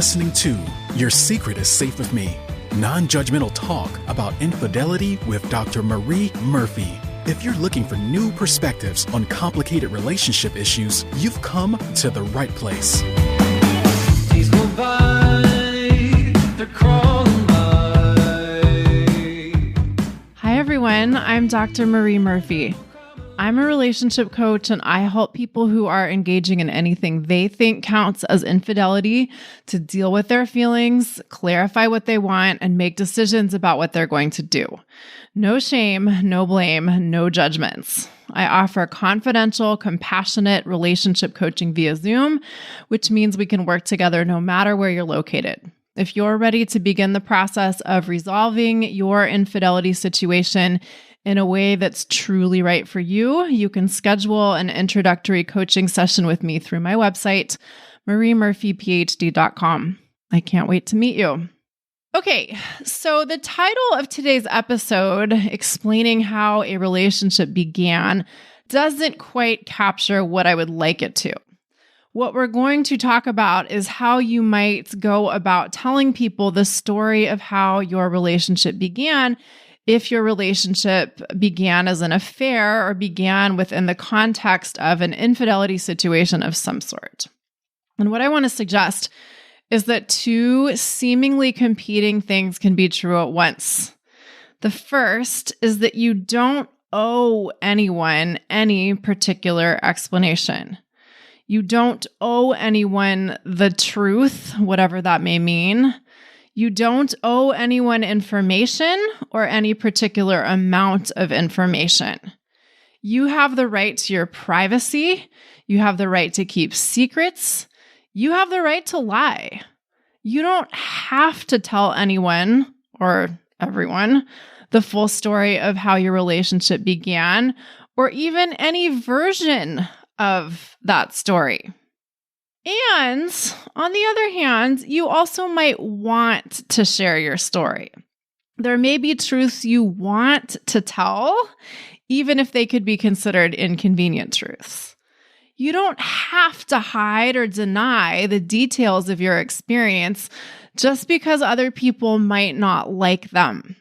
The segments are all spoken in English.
listening to Your Secret is Safe with Me, non-judgmental talk about infidelity with Dr. Marie Murphy. If you're looking for new perspectives on complicated relationship issues, you've come to the right place. Days go by, they're crawling by. Hi, everyone. I'm Dr. Marie Murphy. I'm a relationship coach, and I help people who are engaging in anything they think counts as infidelity to deal with their feelings, clarify what they want, and make decisions about what they're going to do. No shame, no blame, no judgments. I offer confidential, compassionate relationship coaching via Zoom, which means we can work together no matter where you're located. If you're ready to begin the process of resolving your infidelity situation in a way that's truly right for you, you can schedule an introductory coaching session with me through my website, mariemurphyphd.com. I can't wait to meet you. Okay, so the title of today's episode, explaining how a relationship began, doesn't quite capture what I would like it to. What we're going to talk about is how you might go about telling people the story of how your relationship began if your relationship began as an affair or began within the context of an infidelity situation of some sort. And what I want to suggest is that two seemingly competing things can be true at once. The first is that you don't owe anyone any particular explanation. You don't owe anyone the truth, whatever that may mean. You don't owe anyone information or any particular amount of information. You have the right to your privacy. You have the right to keep secrets. You have the right to lie. You don't have to tell anyone or everyone the full story of how your relationship began, or even any version of that story. And on the other hand, you also might want to share your story. There may be truths you want to tell, even if they could be considered inconvenient truths. You don't have to hide or deny the details of your experience just because other people might not like them.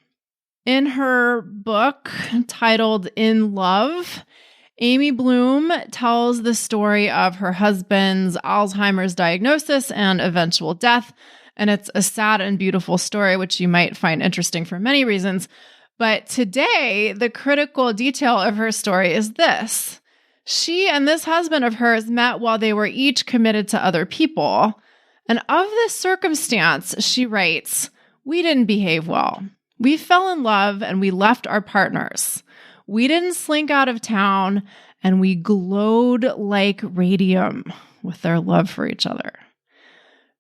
In her book titled In Love, Amy Bloom tells the story of her husband's Alzheimer's diagnosis and eventual death, and it's a sad and beautiful story, which you might find interesting for many reasons. But today, the critical detail of her story is this. She and this husband of hers met while they were each committed to other people, and of this circumstance, she writes, "We didn't behave well. We fell in love and we left our partners. We didn't slink out of town, and we glowed like radium with their love for each other."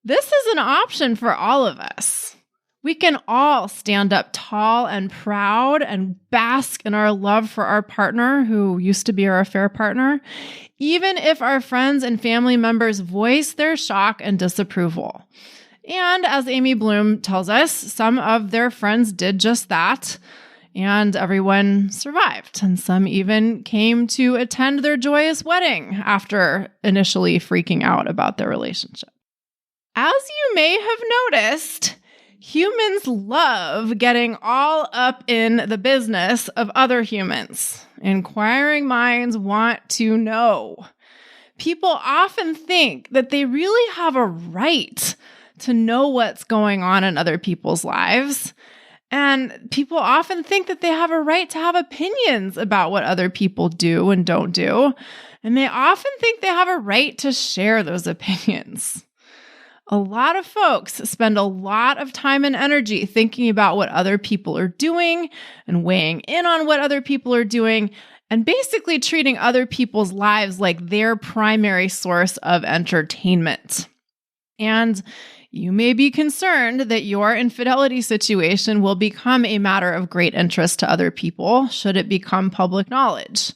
This is an option for all of us. We can all stand up tall and proud and bask in our love for our partner who used to be our affair partner, even if our friends and family members voice their shock and disapproval. And as Amy Bloom tells us, some of their friends did just that. And everyone survived, and some even came to attend their joyous wedding after initially freaking out about their relationship. As you may have noticed, humans love getting all up in the business of other humans. Inquiring minds want to know. People often think that they really have a right to know what's going on in other people's lives. And people often think that they have a right to have opinions about what other people do and don't do. And they often think they have a right to share those opinions. A lot of folks spend a lot of time and energy thinking about what other people are doing and weighing in on what other people are doing and basically treating other people's lives like their primary source of entertainment. And you may be concerned that your infidelity situation will become a matter of great interest to other people should it become public knowledge.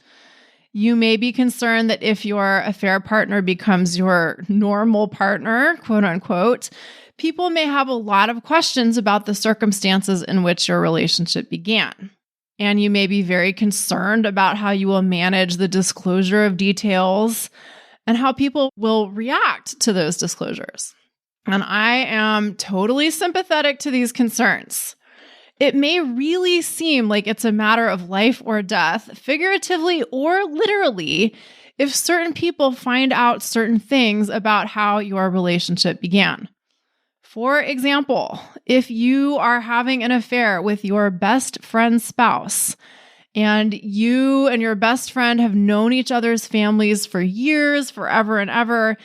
You may be concerned that if your affair partner becomes your normal partner, quote unquote, people may have a lot of questions about the circumstances in which your relationship began. And you may be very concerned about how you will manage the disclosure of details and how people will react to those disclosures. And I am totally sympathetic to these concerns. It may really seem like it's a matter of life or death, figuratively or literally, if certain people find out certain things about how your relationship began. For example, if you are having an affair with your best friend's spouse, and you and your best friend have known each other's families for years, forever and ever,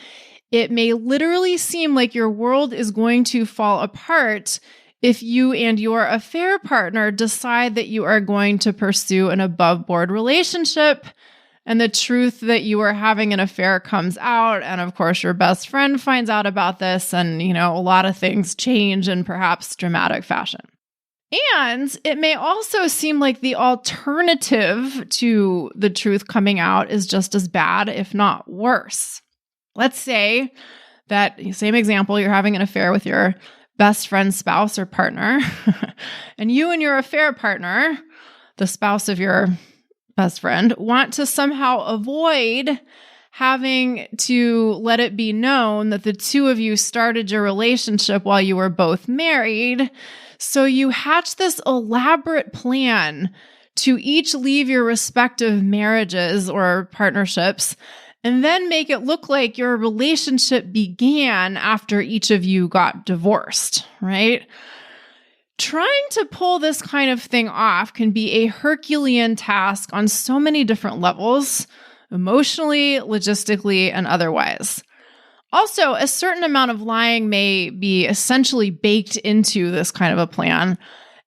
it may literally seem like your world is going to fall apart if you and your affair partner decide that you are going to pursue an above-board relationship, and the truth that you are having an affair comes out, and of course your best friend finds out about this, and a lot of things change in perhaps dramatic fashion. And it may also seem like the alternative to the truth coming out is just as bad, if not worse. Let's say that, same example, you're having an affair with your best friend's spouse or partner, and you and your affair partner, the spouse of your best friend, want to somehow avoid having to let it be known that the two of you started your relationship while you were both married. So you hatch this elaborate plan to each leave your respective marriages or partnerships and then make it look like your relationship began after each of you got divorced, right? Trying to pull this kind of thing off can be a Herculean task on so many different levels, emotionally, logistically, and otherwise. Also, a certain amount of lying may be essentially baked into this kind of a plan,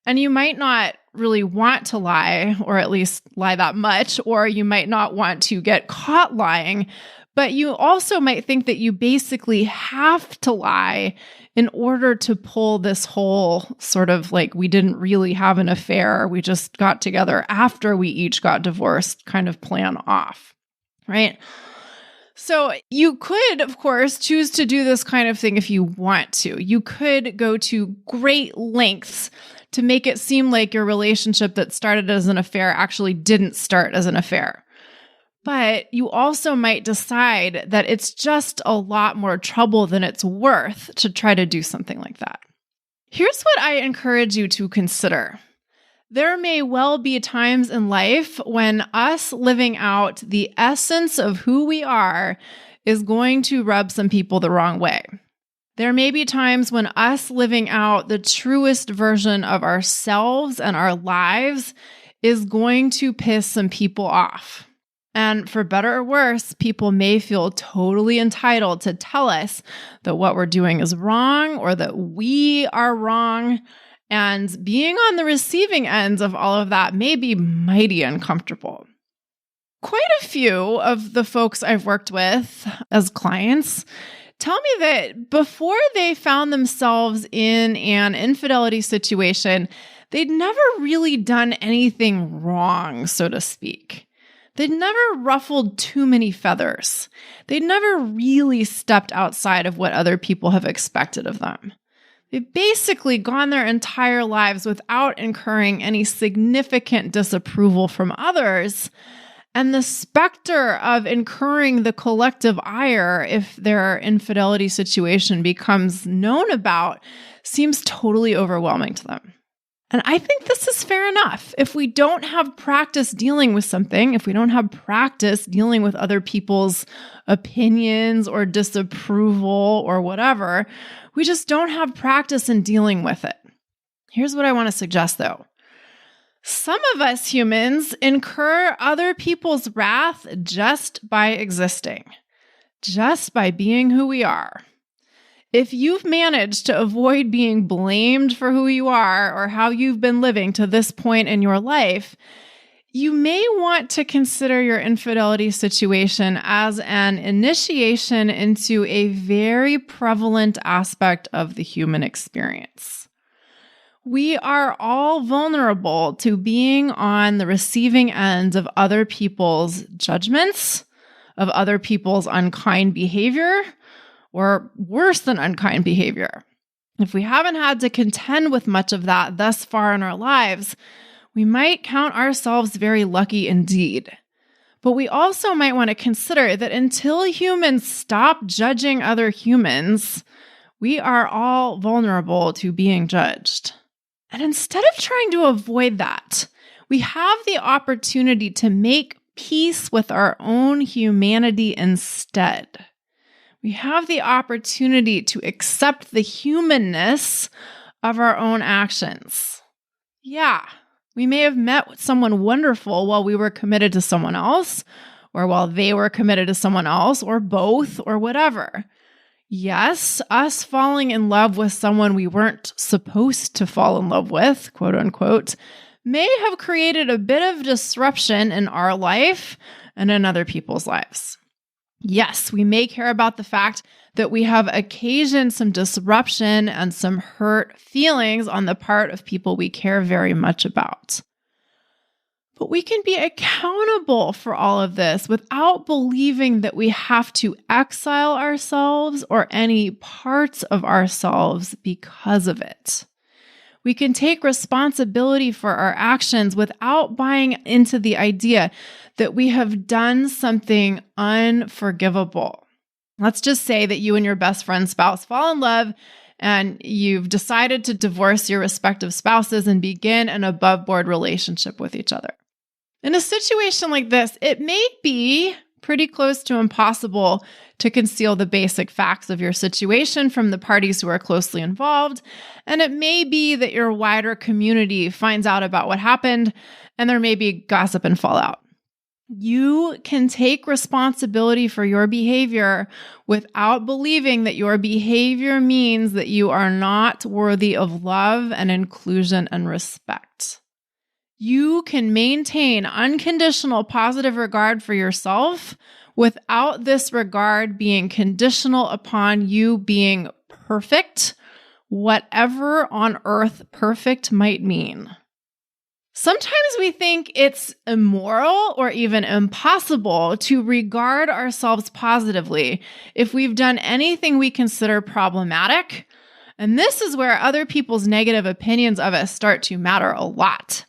and you might not really want to lie, or at least lie that much, or you might not want to get caught lying, but you also might think that you basically have to lie in order to pull this whole sort of like we didn't really have an affair, we just got together after we each got divorced kind of plan off, right? So you could, of course, choose to do this kind of thing if you want to. You could go to great lengths to make it seem like your relationship that started as an affair actually didn't start as an affair. But you also might decide that it's just a lot more trouble than it's worth to try to do something like that. Here's what I encourage you to consider. There may well be times in life when us living out the essence of who we are is going to rub some people the wrong way. There may be times when us living out the truest version of ourselves and our lives is going to piss some people off. And for better or worse, people may feel totally entitled to tell us that what we're doing is wrong or that we are wrong. And being on the receiving ends of all of that may be mighty uncomfortable. Quite a few of the folks I've worked with as clients tell me that before they found themselves in an infidelity situation, they'd never really done anything wrong, so to speak. They'd never ruffled too many feathers. They'd never really stepped outside of what other people have expected of them. They've basically gone their entire lives without incurring any significant disapproval from others. And the specter of incurring the collective ire if their infidelity situation becomes known about seems totally overwhelming to them. And I think this is fair enough. If we don't have practice dealing with something, if we don't have practice dealing with other people's opinions or disapproval or whatever, we just don't have practice in dealing with it. Here's what I want to suggest, though. Some of us humans incur other people's wrath just by existing, just by being who we are. If you've managed to avoid being blamed for who you are or how you've been living to this point in your life, you may want to consider your infidelity situation as an initiation into a very prevalent aspect of the human experience. We are all vulnerable to being on the receiving end of other people's judgments, of other people's unkind behavior, or worse than unkind behavior. If we haven't had to contend with much of that thus far in our lives, we might count ourselves very lucky indeed. But we also might want to consider that until humans stop judging other humans, We are all vulnerable to being judged. And instead of trying to avoid that, we have the opportunity to make peace with our own humanity instead. We have the opportunity to accept the humanness of our own actions. Yeah, we may have met with someone wonderful while we were committed to someone else, or while they were committed to someone else, or both, or whatever. Yes, us falling in love with someone we weren't supposed to fall in love with, quote unquote, may have created a bit of disruption in our life and in other people's lives. Yes, we may care about the fact that we have occasioned some disruption and some hurt feelings on the part of people we care very much about. But we can be accountable for all of this without believing that we have to exile ourselves or any parts of ourselves because of it. We can take responsibility for our actions without buying into the idea that we have done something unforgivable. Let's just say that you and your best friend's spouse fall in love and you've decided to divorce your respective spouses and begin an above-board relationship with each other. In a situation like this, it may be pretty close to impossible to conceal the basic facts of your situation from the parties who are closely involved, and it may be that your wider community finds out about what happened, and there may be gossip and fallout. You can take responsibility for your behavior without believing that your behavior means that you are not worthy of love and inclusion and respect. You can maintain unconditional positive regard for yourself without this regard being conditional upon you being perfect, whatever on earth perfect might mean. Sometimes we think it's immoral or even impossible to regard ourselves positively if we've done anything we consider problematic, and this is where other people's negative opinions of us start to matter a lot.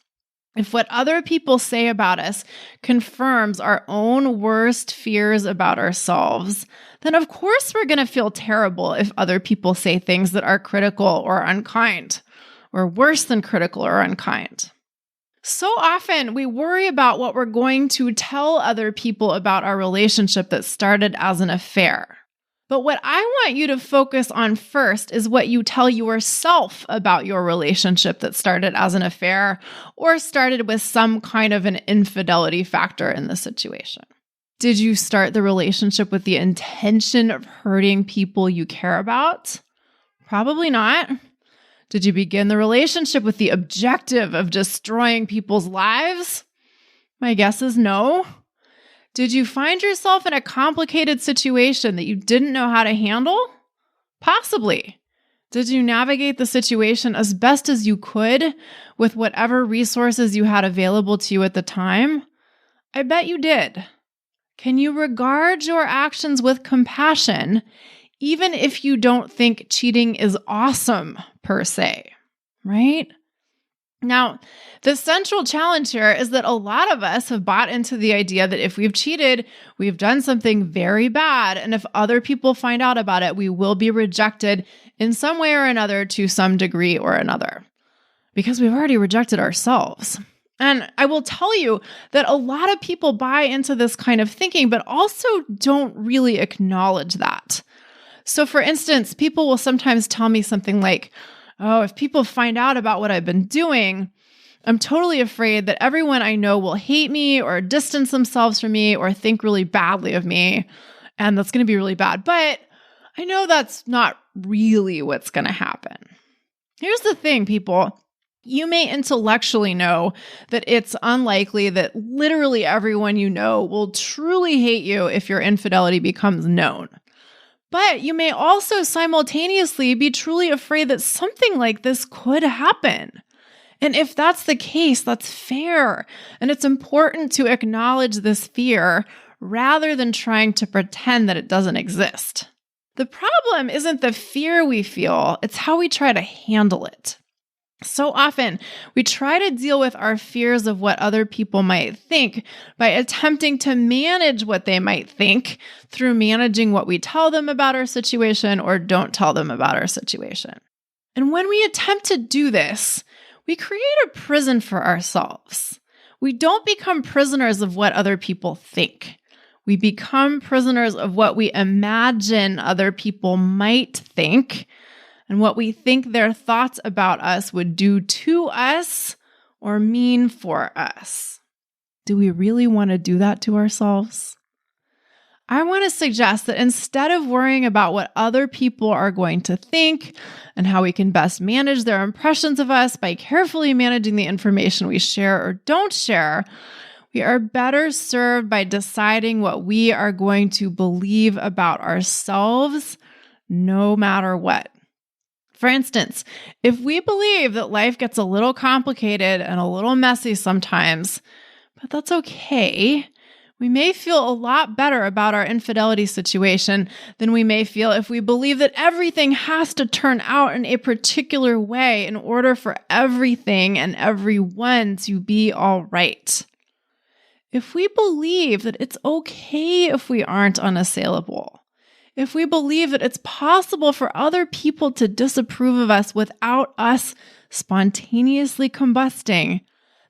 If what other people say about us confirms our own worst fears about ourselves, then of course we're going to feel terrible if other people say things that are critical or unkind, or worse than critical or unkind. So often we worry about what we're going to tell other people about our relationship that started as an affair. But what I want you to focus on first is what you tell yourself about your relationship that started as an affair or started with some kind of an infidelity factor in the situation. Did you start the relationship with the intention of hurting people you care about? Probably not. Did you begin the relationship with the objective of destroying people's lives? My guess is no. Did you find yourself in a complicated situation that you didn't know how to handle? Possibly. Did you navigate the situation as best as you could with whatever resources you had available to you at the time? I bet you did. Can you regard your actions with compassion, even if you don't think cheating is awesome per se, right? Now, the central challenge here is that a lot of us have bought into the idea that if we've cheated, we've done something very bad, and if other people find out about it, we will be rejected in some way or another to some degree or another, because we've already rejected ourselves. And I will tell you that a lot of people buy into this kind of thinking, but also don't really acknowledge that. So for instance, people will sometimes tell me something like, oh, if people find out about what I've been doing, I'm totally afraid that everyone I know will hate me or distance themselves from me or think really badly of me. And that's going to be really bad. But I know that's not really what's going to happen. Here's the thing, people. You may intellectually know that it's unlikely that literally everyone you know will truly hate you if your infidelity becomes known. But you may also simultaneously be truly afraid that something like this could happen. And if that's the case, that's fair. And it's important to acknowledge this fear rather than trying to pretend that it doesn't exist. The problem isn't the fear we feel, it's how we try to handle it. So often, we try to deal with our fears of what other people might think by attempting to manage what they might think through managing what we tell them about our situation or don't tell them about our situation. And when we attempt to do this, we create a prison for ourselves. We don't become prisoners of what other people think. We become prisoners of what we imagine other people might think and what we think their thoughts about us would do to us or mean for us. Do we really want to do that to ourselves? I want to suggest that instead of worrying about what other people are going to think and how we can best manage their impressions of us by carefully managing the information we share or don't share, we are better served by deciding what we are going to believe about ourselves no matter what. For instance, if we believe that life gets a little complicated and a little messy sometimes, but that's okay, we may feel a lot better about our infidelity situation than we may feel if we believe that everything has to turn out in a particular way in order for everything and everyone to be all right. If we believe that it's okay if we aren't unassailable, if we believe that it's possible for other people to disapprove of us without us spontaneously combusting,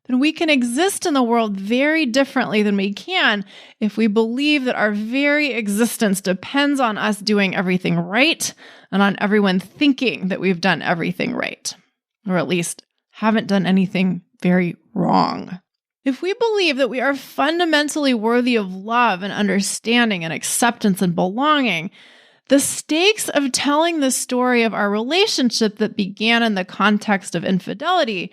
then we can exist in the world very differently than we can if we believe that our very existence depends on us doing everything right and on everyone thinking that we've done everything right, or at least haven't done anything very wrong. If we believe that we are fundamentally worthy of love and understanding and acceptance and belonging, the stakes of telling the story of our relationship that began in the context of infidelity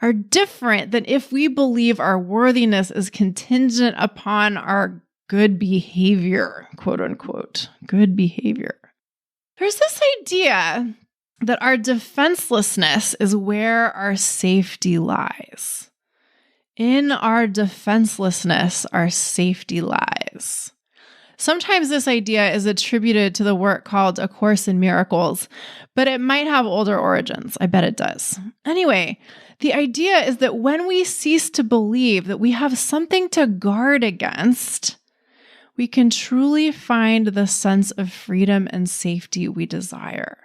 are different than if we believe our worthiness is contingent upon our good behavior, quote unquote, good behavior. There's this idea that our defenselessness is where our safety lies. In our defenselessness, our safety lies. Sometimes this idea is attributed to the work called A Course in Miracles, but it might have older origins. I bet it does. Anyway, the idea is that when we cease to believe that we have something to guard against, we can truly find the sense of freedom and safety we desire.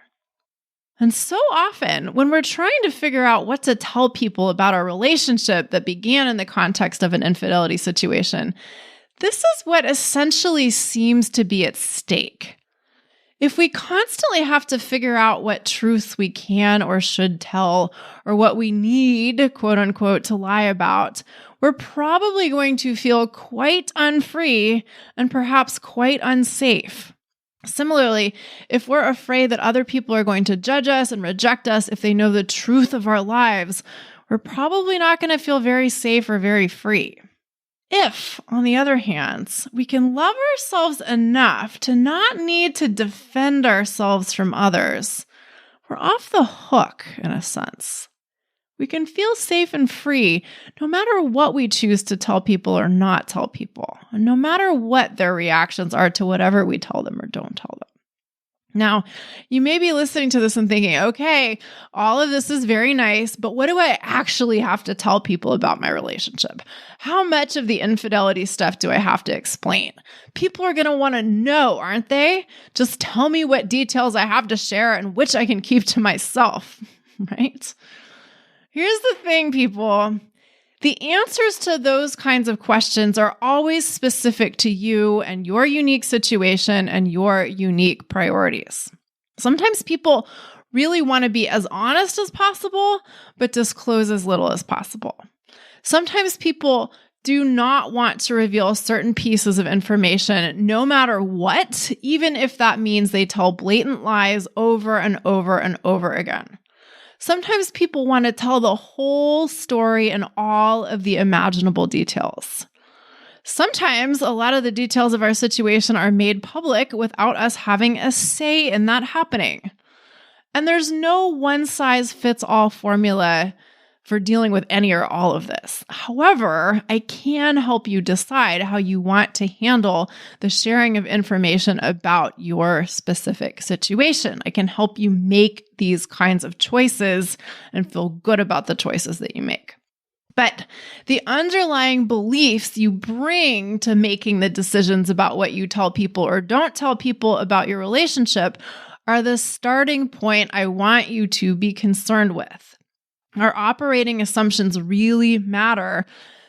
And so often, when we're trying to figure out what to tell people about our relationship that began in the context of an infidelity situation, this is what essentially seems to be at stake. If we constantly have to figure out what truths we can or should tell, or what we need, quote unquote, to lie about, we're probably going to feel quite unfree and perhaps quite unsafe. Similarly, if we're afraid that other people are going to judge us and reject us if they know the truth of our lives, we're probably not going to feel very safe or very free. If, on the other hand, we can love ourselves enough to not need to defend ourselves from others, we're off the hook in a sense. We can feel safe and free no matter what we choose to tell people or not tell people, and no matter what their reactions are to whatever we tell them or don't tell them. Now, you may be listening to this and thinking, okay, all of this is very nice, but what do I actually have to tell people about my relationship? How much of the infidelity stuff do I have to explain? People are going to want to know, aren't they? Just tell me what details I have to share and which I can keep to myself, right? Here's the thing, people. The answers to those kinds of questions are always specific to you and your unique situation and your unique priorities. Sometimes people really want to be as honest as possible, but disclose as little as possible. Sometimes people do not want to reveal certain pieces of information no matter what, even if that means they tell blatant lies over and over and over again. Sometimes people want to tell the whole story and all of the imaginable details. Sometimes a lot of the details of our situation are made public without us having a say in that happening. And there's no one-size-fits-all formula for dealing with any or all of this. However, I can help you decide how you want to handle the sharing of information about your specific situation. I can help you make these kinds of choices and feel good about the choices that you make. But the underlying beliefs you bring to making the decisions about what you tell people or don't tell people about your relationship are the starting point I want you to be concerned with. Our operating assumptions really matter,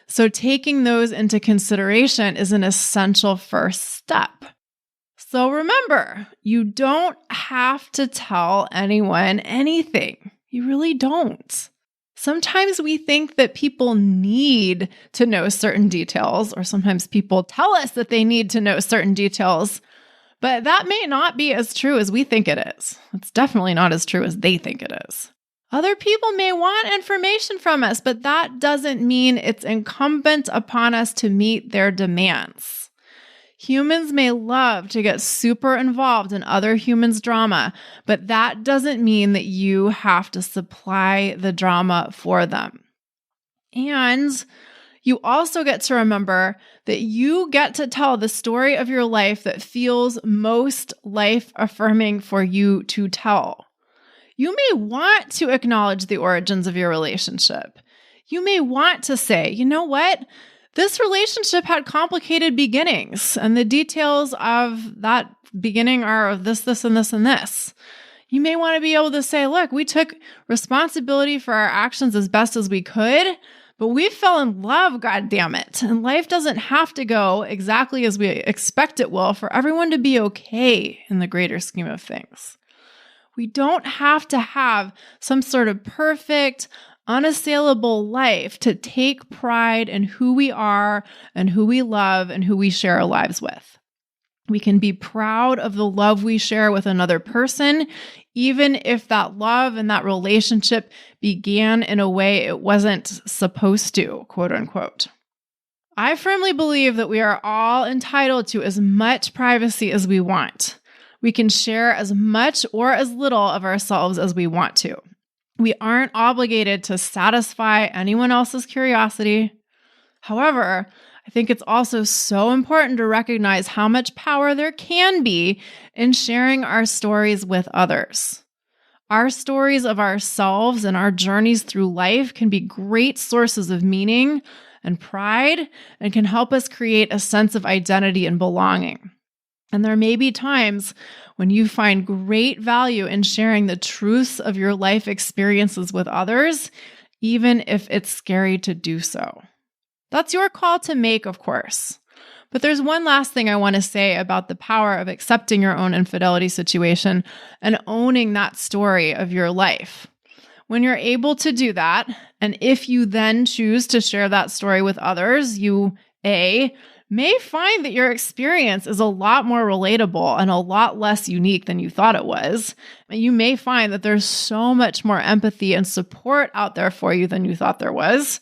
so taking those into consideration is an essential first step. So remember, you don't have to tell anyone anything. You really don't. Sometimes we think that people need to know certain details, or sometimes people tell us that they need to know certain details, but that may not be as true as we think it is. It's definitely not as true as they think it is. Other people may want information from us, but that doesn't mean it's incumbent upon us to meet their demands. Humans may love to get super involved in other humans' drama, but that doesn't mean that you have to supply the drama for them. And you also get to remember that you get to tell the story of your life that feels most life-affirming for you to tell. You may want to acknowledge the origins of your relationship. You may want to say, you know what? This relationship had complicated beginnings, and the details of that beginning are of this, and this, and this. You may want to be able to say, look, we took responsibility for our actions as best as we could, but we fell in love, goddammit. And life doesn't have to go exactly as we expect it will for everyone to be okay in the greater scheme of things. We don't have to have some sort of perfect, unassailable life to take pride in who we are and who we love and who we share our lives with. We can be proud of the love we share with another person, even if that love and that relationship began in a way it wasn't supposed to, quote unquote. I firmly believe that we are all entitled to as much privacy as we want. We can share as much or as little of ourselves as we want to. We aren't obligated to satisfy anyone else's curiosity. However, I think it's also so important to recognize how much power there can be in sharing our stories with others. Our stories of ourselves and our journeys through life can be great sources of meaning and pride and can help us create a sense of identity and belonging. And there may be times when you find great value in sharing the truths of your life experiences with others, even if it's scary to do so. That's your call to make, of course. But there's one last thing I want to say about the power of accepting your own infidelity situation and owning that story of your life. When you're able to do that, and if you then choose to share that story with others, you may find that your experience is a lot more relatable and a lot less unique than you thought it was. You may find that there's so much more empathy and support out there for you than you thought there was.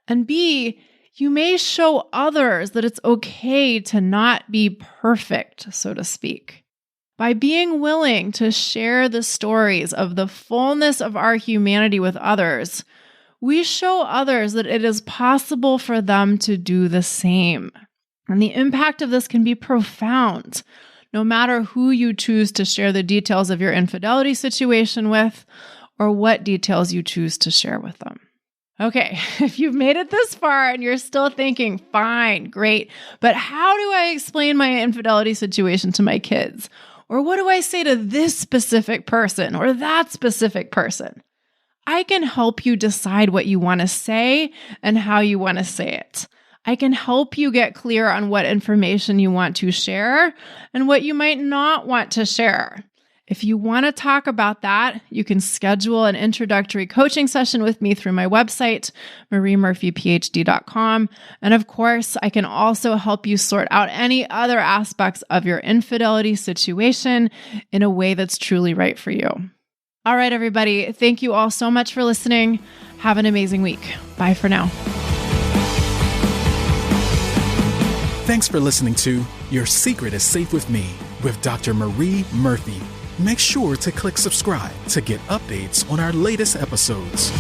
And B, you may show others that it's okay to not be perfect, so to speak. By being willing to share the stories of the fullness of our humanity with others, we show others that it is possible for them to do the same. And the impact of this can be profound, no matter who you choose to share the details of your infidelity situation with or what details you choose to share with them. Okay, if you've made it this far and you're still thinking, fine, great, but how do I explain my infidelity situation to my kids? Or what do I say to this specific person or that specific person? I can help you decide what you want to say and how you want to say it. I can help you get clear on what information you want to share and what you might not want to share. If you want to talk about that, you can schedule an introductory coaching session with me through my website, mariemurphyphd.com. And of course, I can also help you sort out any other aspects of your infidelity situation in a way that's truly right for you. All right, everybody. Thank you all so much for listening. Have an amazing week. Bye for now. Thanks for listening to Your Secret is Safe with Me with Dr. Marie Murphy. Make sure to click subscribe to get updates on our latest episodes.